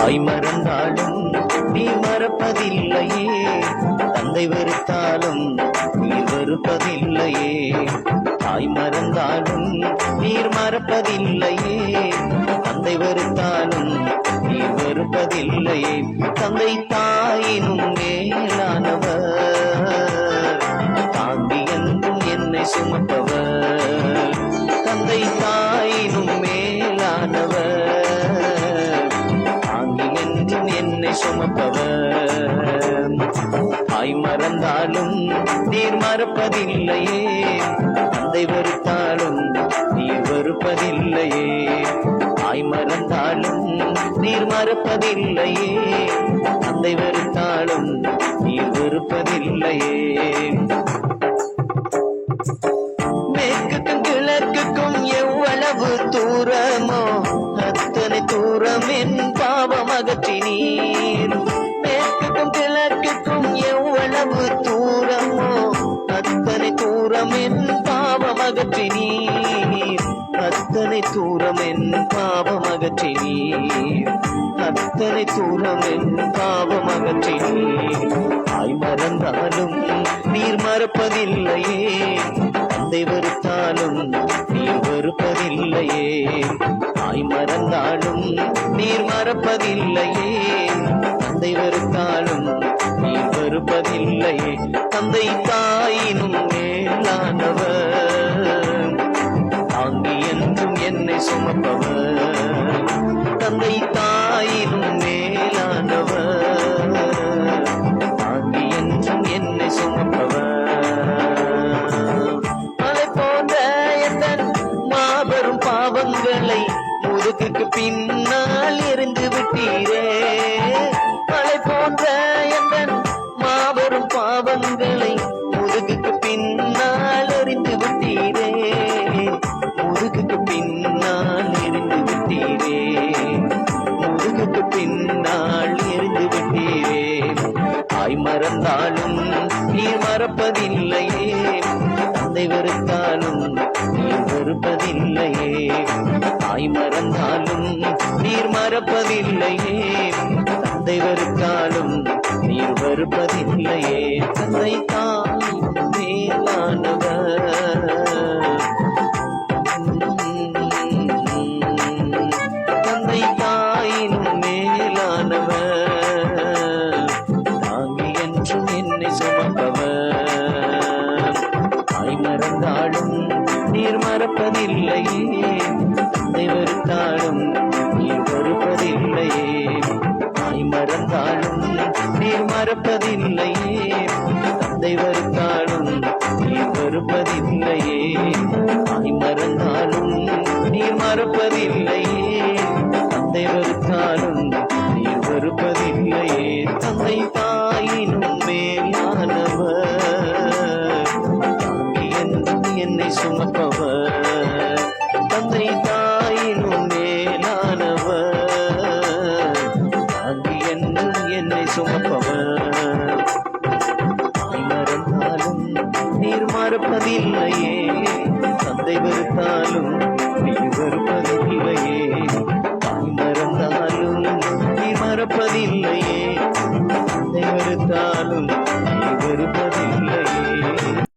தாய் மறந்தாலும் நீ மறப்பதில்லையே, தந்தை வெறுத்தாலும் நீர் வெறுப்பதில்லையே. தாய் மறந்தாலும் நீர் மறப்பதில்லையே, தந்தை வெறுத்தாலும் நீர் வெறுப்பதில்லையே. தந்தை தாயினும் மேலானவர், தாங்கி என்றும் என்னை சுமப்பவர். தந்தை தாயினும் மேலானவர், என்னை சுமப்பவர். தாய் மறந்தாலும் நீர் மறப்பதில்லையே, தந்தை வெறுத்தாலும் நீர் வெறுப்பதில்லையே. தாய் மறந்தாலும் நீர் மறப்பதில்லையே, தந்தை வெறுத்தாலும் நீர் வெறுப்பதில்லையே. மேற்குக்கும் கிழக்குக்கும் எவ்வளவு தூரமோ அத்தனை தூரம் என் பாவம் அகற்றினீர். மேற்குக்கும் கிழக்குக்கும் எவ்வளவு தூரமோ அத்தனை தூரம் என் பாவம் அகற்றினீர். அத்தனை தூரம் என் பாவம் அகற்றினீர். அத்தனை தூரம் என் பாவம் அகற்றினீர். தாய் மறந்தாலும் நீர் மறப்பதில்லையே, தந்தை வெறுத்தாலும் நீர் வெறுப்பதில்லையே. தாய் மறந்தாலும் நீர் மறப்பதில்லையே, தந்தை வெறுத்தாலும் நீர் வெறுப்பதில்லையே. தந்தை தாயினும் மேலானவர், தாங்கி என்றும் என்னை சுமப்பவர். தந்தை தாயினும் மேலானவர், தாங்கி என்றும் என்னை சுமப்பவர். பாவங்களை முதுகுக்கு பின்னால் எறிந்து விட்டீரே. மலை போன்ற என் மாபெரும் பாவங்களை முதுகுக்கு பின்னால் எறிந்து விட்டீரே. முதுகுக்கு பின்னால் எறிந்து விட்டீரே. முதுகுக்கு பின்னால் எறிந்து விட்டீரே. தாய் மறந்தாலும் நீர் மறப்பதில்லையே, தந்தை வெறுத்தாலும் நீர் வெறுப்பதில்லையே. தாய் மறந்தாலும் நீர் மறப்பதில்லையே, தந்தை வெறுத்தாலும் நீர் வெறுப்பதில்லையே. தந்தை தாய் மேலானவர், தந்தை தாயினும் மேலானவர், தாங்கி என்றும் என்னை சுமப்பவர். தாய் மறந்தாலும் நீர் மறப்பதில்லையே, தந்தை வெறுத்தாலும் நீர் வெறுப்பதில்லையே. தாய் மறந்தாலும் நீர் மறப்பதில்லையே, தந்தை வெறுத்தாலும் நீர் வெறுப்பதில்லையே. தாய் மறந்தாலும் நீர் மறப்பதில்லையே, தந்தை வெறுத்தாலும் நீர் வெறுப்பதில்லையே. தந்தை தாயினும் மேலானவர், தாங்கி என்றும் என்னை சுமப்பவர்.